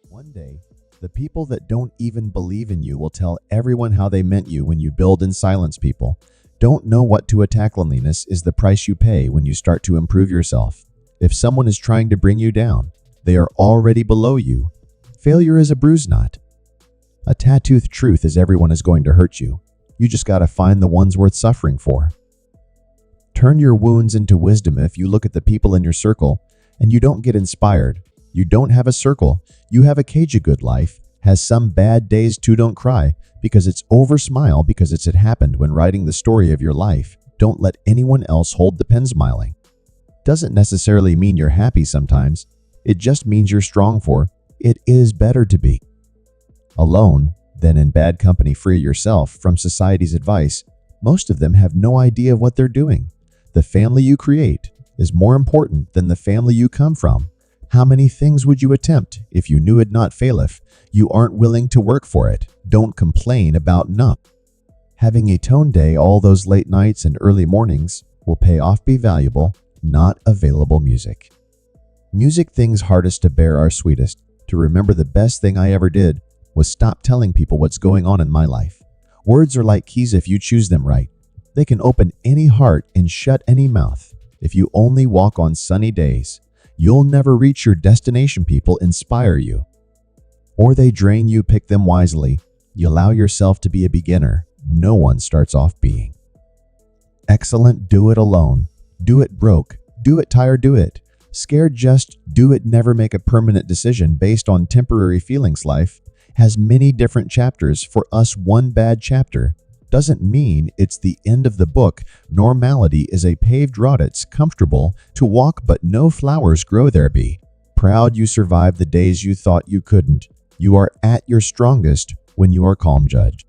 One day, the people that don't even believe in you will tell everyone how they meant you when you build and silence people. Don't know what to attack. Loneliness is the price you pay when you start to improve yourself. If someone is trying to bring you down, they are already below you. Failure is a bruise knot. A tattooed truth is everyone is going to hurt you. You just gotta find the ones worth suffering for. Turn your wounds into wisdom. If you look at the people in your circle and you don't get inspired, you don't have a circle, you have a cage. A good life has some bad days too. Don't cry because it's over. Smile because it happened when writing the story of your life. Don't let anyone else hold the pen. Smiling doesn't necessarily mean you're happy sometimes. It just means you're strong. For it is better to be alone than in bad company. Free yourself from society's advice. Most of them have no idea of what they're doing. The family you create is more important than the family you come from. How many things would you attempt if you knew it not fail? If you aren't willing to work for it, don't complain about not having a tone day. All those late nights and early mornings will pay off. Be valuable, not available. Music things hardest to bear are sweetest to remember. The best thing I ever did was stop telling people what's going on in my life. Words are like keys. If you choose them right, they can open any heart and shut any mouth. If you only walk on sunny days, you'll never reach your destination. People inspire you or they drain you. Pick them wisely. You allow yourself to be a beginner. No one starts off being excellent. Do it alone. Do it broke. Do it tired. Do it scared. Just do it. Never make a permanent decision based on temporary feelings. Life has many different chapters. For us, one bad chapter doesn't mean it's the end of the book. Normality is a paved road. It's comfortable to walk, but no flowers grow there. Be proud you survived the days you thought you couldn't. You are at your strongest when you are calm. Judge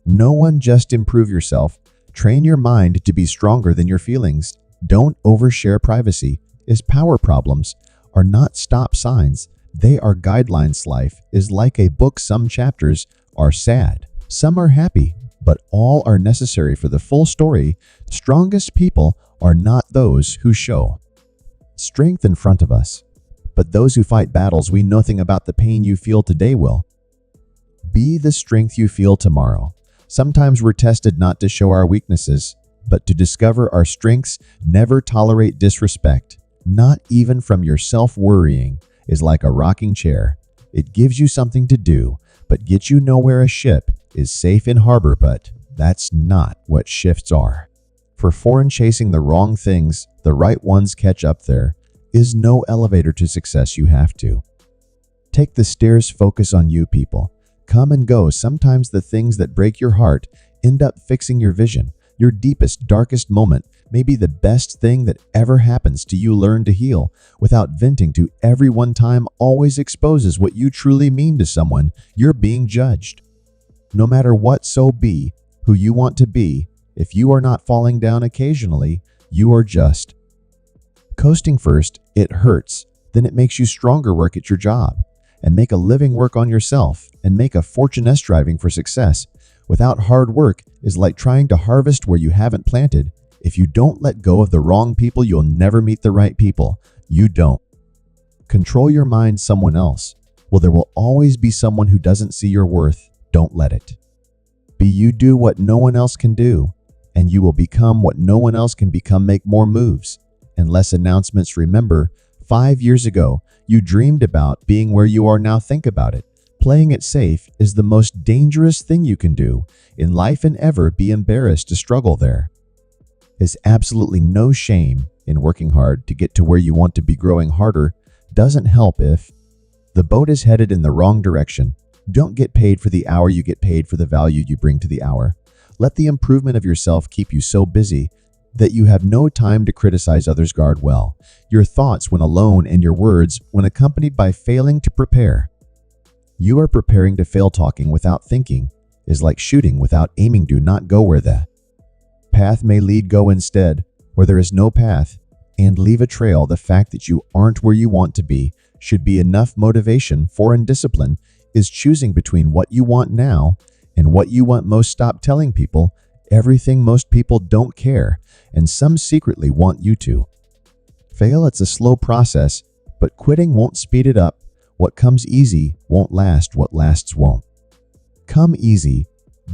no one, just improve yourself. Train your mind to be stronger than your feelings. Don't overshare. Privacy is power. Problems are not stop signs. They are guidelines. Life is like a book. Some chapters are sad, some are happy, but all are necessary for the full story. Strongest people are not those who show strength in front of us, but those who fight battles. We know nothing about the pain you feel today will be the strength you feel tomorrow. Sometimes we're tested not to show our weaknesses, but to discover our strengths. Never tolerate disrespect, not even from yourself. Worrying is like a rocking chair. It gives you something to do, but gets you nowhere. A ship is safe in harbor, but that's not what shifts are. For foreign chasing the wrong things, the right ones catch up. There is no elevator to success. You have to take the stairs. Focus on you. People come and go. Sometimes the things that break your heart end up fixing your vision. Your deepest, darkest moment may be the best thing that ever happens to you. Learn to heal without venting to everyone. Time always exposes what you truly mean to someone. You're being judged. No matter what, so be who you want to be. If you are not falling down occasionally, you are just coasting. First, it hurts. Then it makes you stronger. Work at your job and make a living. Work on yourself and make a fortune. Striving for success without hard work is like trying to harvest where you haven't planted. If you don't let go of the wrong people, you'll never meet the right people. You don't control your mind. Someone else, well, there will always be someone who doesn't see your worth. Don't let it be you. Do what no one else can do, and you will become what no one else can become. Make more moves and less announcements. Remember, 5 years ago, you dreamed about being where you are now. Think about it. Playing it safe is the most dangerous thing you can do in life, and ever be embarrassed to struggle. There is absolutely no shame in working hard to get to where you want to be. Growing harder doesn't help if the boat is headed in the wrong direction. Don't get paid for the hour. You get paid for the value you bring to the hour. Let the improvement of yourself keep you so busy that you have no time to criticize others. Guard well your thoughts when alone, and your words when accompanied by failing to prepare. You are preparing to fail. Talking without thinking is like shooting without aiming. Do not go where the path may lead. Go instead where there is no path and leave a trail. The fact that you aren't where you want to be should be enough motivation. Foreign discipline is choosing between what you want now and what you want most. Stop telling people everything. Most people don't care, and some secretly want you to fail. It's a slow process, but quitting won't speed it up. What comes easy won't last, what lasts won't. Come easy.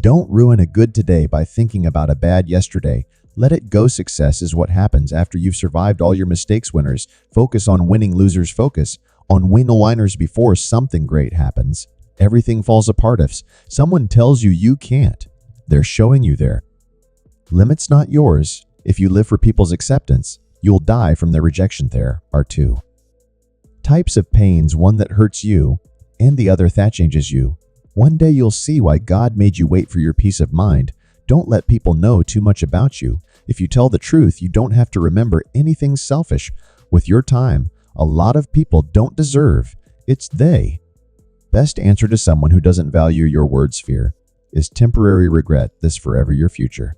Don't ruin a good today by thinking about a bad yesterday. Let it go. Success is what happens after you've survived all your mistakes. Winners focus on winning, losers focus on win-winners. Before something great happens, everything falls apart. If someone tells you you can't, they're showing you their limits, not yours. If you live for people's acceptance, you'll die from their rejection. There are two types of pains, one that hurts you and the other that changes you. One day you'll see why God made you wait for your peace of mind. Don't let people know too much about you. If you tell the truth, you don't have to remember anything selfish with your time. A lot of people don't deserve. It's they. Best answer to someone who doesn't value your words. Fear is temporary, regret this forever. Your future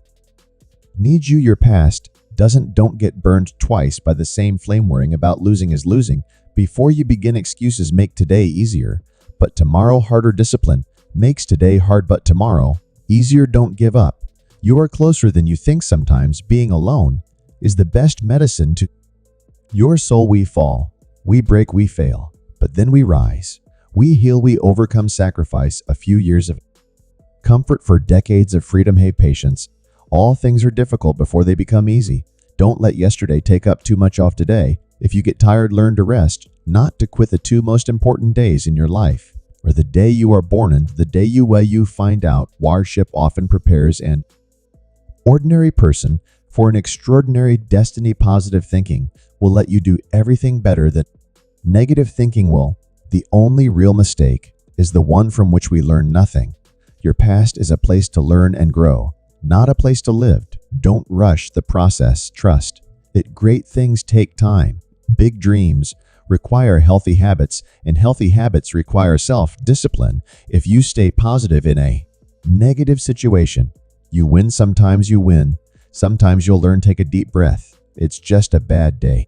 needs you. Your past doesn't. Don't get burned twice by the same flame. Worrying about losing is losing. Before you begin, excuses make today easier, but tomorrow harder. Discipline makes today hard, but tomorrow easier. Don't give up. You are closer than you think. Sometimes being alone is the best medicine to your soul. We fall, we break, we fail, but then we rise. We heal, we overcome. Sacrifice a few years of comfort for decades of freedom. Hey, patience. All things are difficult before they become easy. Don't let yesterday take up too much of today. If you get tired, learn to rest, not to quit. The two most important days in your life are the day you are born and the day you find out. Worship often prepares an ordinary person for an extraordinary destiny. Positive thinking will let you do everything better than negative thinking will. The only real mistake is the one from which we learn nothing. Your past is a place to learn and grow, not a place to live. Don't rush the process. Trust it. Great things take time. Big dreams require healthy habits, and healthy habits require self-discipline. If you stay positive in a negative situation, you win. Sometimes you win. Sometimes you'll learn. Take a deep breath. It's just a bad day,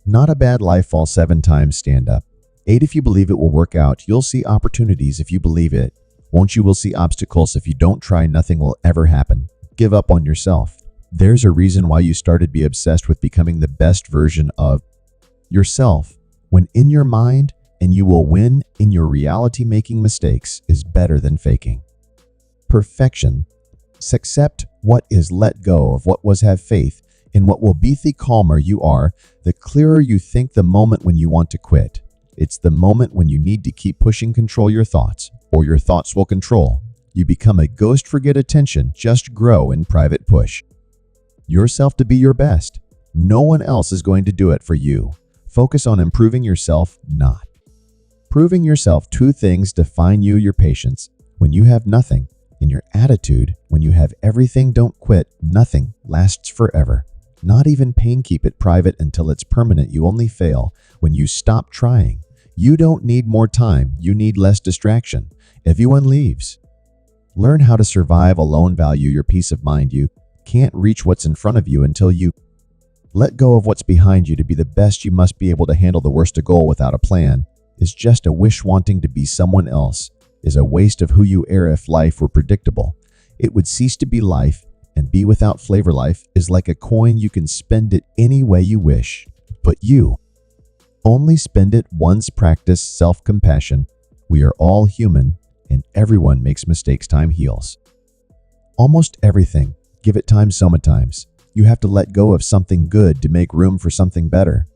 not a bad life. Fall 7 times. Stand up 8. If you believe it will work out, you'll see opportunities. If you believe it won't, you will see obstacles. If you don't try, nothing will ever happen. Give up on yourself. There's a reason why you started. Be obsessed with becoming the best version of yourself when in your mind, and you will win in your reality. Making mistakes is better than faking perfection. Accept what is, let go of what was, have faith in what will be. The calmer you are, the clearer you think. The moment when you want to quit, it's the moment when you need to keep pushing. Control your thoughts, or your thoughts will control you. Become a ghost. Forget attention. Just grow in private. Push yourself to be your best. No one else is going to do it for you. Focus on improving yourself, not proving yourself. 2 things define you: your patience when you have nothing, and your attitude when you have everything. Don't quit. Nothing lasts forever. Not even pain. Keep it private until it's permanent. You only fail when you stop trying. You don't need more time. You need less distraction. Everyone leaves. Learn how to survive alone. Value your peace of mind. You can't reach what's in front of you until you let go of what's behind you. To be the best, you must be able to handle the worst. A goal without a plan is just a wish. Wanting to be someone else is a waste of who you are. If life were predictable, it would cease to be life, and be without flavor. Life is like a coin. You can spend it any way you wish, but you only spend it once. Practice self-compassion. We are all human, and everyone makes mistakes. Time heals almost everything. Give it time. Sometimes you have to let go of something good to make room for something better.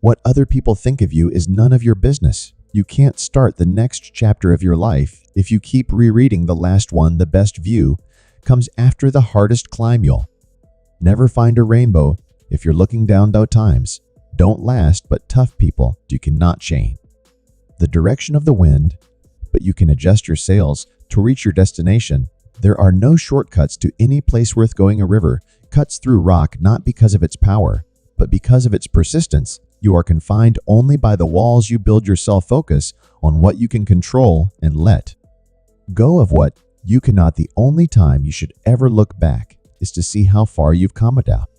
What other people think of you is none of your business. You can't start the next chapter of your life if you keep rereading the last one. The best view comes after the hardest climb. You'll never find a rainbow if you're looking down. Though times don't last, but tough people you cannot change the direction of the wind, but you can adjust your sails to reach your destination. There are no shortcuts to any place worth going. A river cuts through rock not because of its power, but because of its persistence. You are confined only by the walls you build yourself. Focus on what you can control and let go of what you cannot. The only time you should ever look back is to see how far you've come. Doubt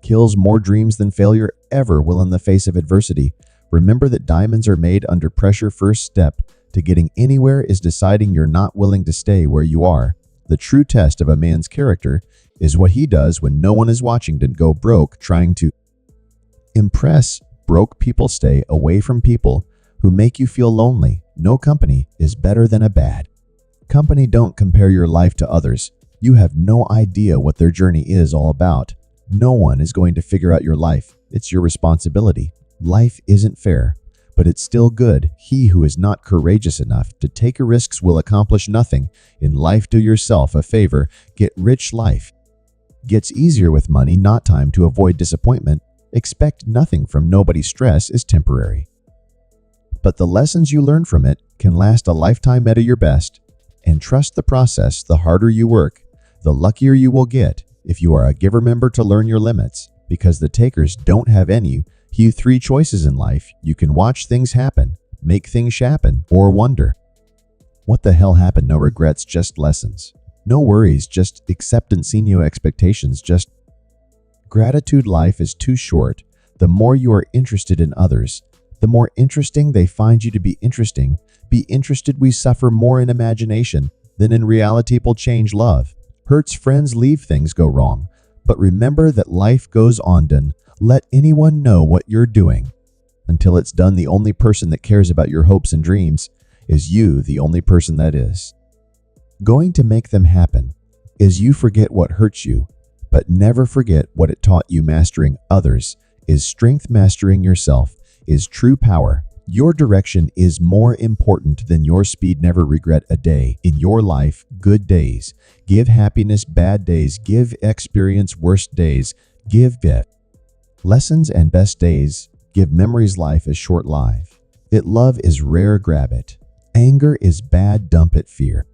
kills more dreams than failure ever will. In the face of adversity, remember that diamonds are made under pressure. First step to getting anywhere is deciding you're not willing to stay where you are. The true test of a man's character is what he does when no one is watching. Don't go broke trying to impress. Broke people stay away from people who make you feel lonely. No company is better than a bad company. Don't compare your life to others. You have no idea what their journey is all about. No one is going to figure out your life. It's your responsibility. Life isn't fair, but it's still good. He who is not courageous enough to take risks will accomplish nothing in life. Do yourself a favor. Get rich. Life gets easier with money, not time. To avoid disappointment, expect nothing from nobody. Stress is temporary, but the lessons you learn from it can last a lifetime. At your best and trust the process. The harder you work, the luckier you will get. If you are a giver, remember to learn your limits, because the takers don't have any. You 3 choices in life. You can watch things happen, make things happen, or wonder, what the hell happened? No regrets, just lessons. No worries, just acceptance. No expectations, just gratitude. Life is too short. The more you are interested in others, the more interesting they find you to be. Interesting. Be interested. We suffer more in imagination than in reality. People change. Love hurts. Friends leave. Things go wrong. But remember that life goes on. Don't let anyone know what you're doing until it's done. The only person that cares about your hopes and dreams is you. The only person that is going to make them happen is you. Forget what hurts you, but never forget what it taught you. Mastering others is strength. Mastering yourself is true power. Your direction is more important than your speed. Never regret a day in your life. Good days give happiness. Bad days give experience. Worst days give lessons, and best days give memories. Life is short. Life it. Love is rare. Grab it. Anger is bad. Dump it. Fear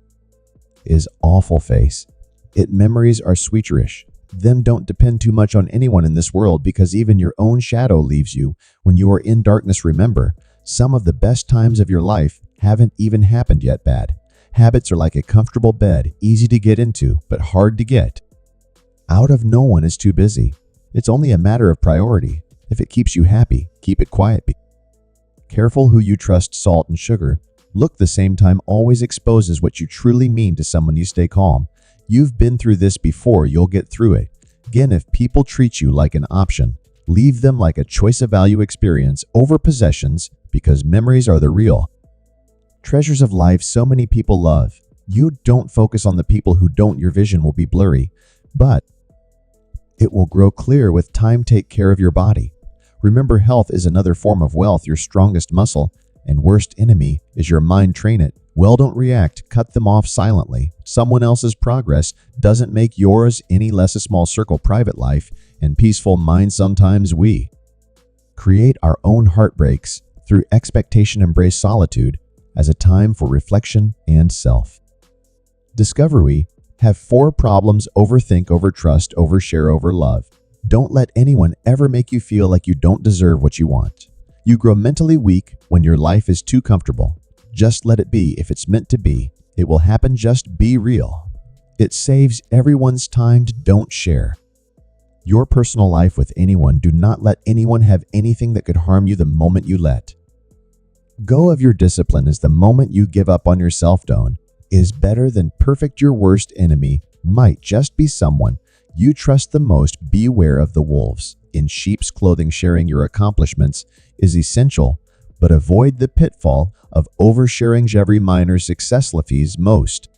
is awful. Face it. Memories are sweeterish. Then don't depend too much on anyone in this world, because even your own shadow leaves you when you are in darkness. Remember, some of the best times of your life haven't even happened yet. Bad habits are like a comfortable bed, easy to get into, but hard to get out of. No one is too busy. It's only a matter of priority. If it keeps you happy, keep it quiet. Be careful who you trust. Salt and sugar look the same time. Always exposes what you truly mean to someone. You stay calm. You've been through this before. You'll get through it again. If people treat you like an option, leave them like a choice. Of value experience over possessions, because memories are the real treasures of life. So many people love you. Don't focus on the people who don't. Your vision will be blurry, but it will grow clear with time. Take care of your body. Remember, health is another form of wealth. Your strongest muscle and worst enemy is your mind. Train it well. Don't react. Cut them off silently. Someone else's progress doesn't make yours any less. A small circle. Private life and peaceful mind. Sometimes we create our own heartbreaks through expectation. Embrace solitude as a time for reflection and self-discovery. Have 4 problems. Overthink, overtrust, overshare, overlove. Don't let anyone ever make you feel like you don't deserve what you want. You grow mentally weak when your life is too comfortable. Just let it be. If it's meant to be, it will happen. Just be real. It saves everyone's time. Don't share your personal life with anyone. Do not let anyone have anything that could harm you. The moment you let go of your discipline is the moment you give up on yourself. Don't is better than perfect. Your worst enemy might just be someone you trust the most. Beware of the wolves in sheep's clothing. Sharing your accomplishments is essential, but avoid the pitfall of oversharing. Every minor success. Life's most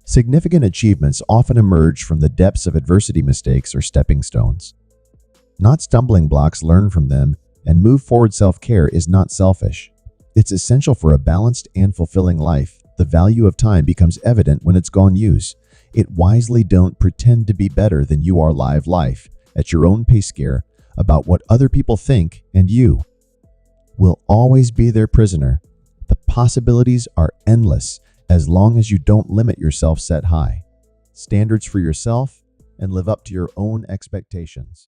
significant achievements often emerge from the depths of adversity. Mistakes are stepping stones, not stumbling blocks. Learn from them and move forward. Self-care is not selfish. It's essential for a balanced and fulfilling life. The value of time becomes evident when it's gone. Use it wisely. Don't pretend to be better than you are. Live life at your own pace. Care about what other people think, and you will always be their prisoner. The possibilities are endless as long as you don't limit yourself. Set high standards for yourself and live up to your own expectations.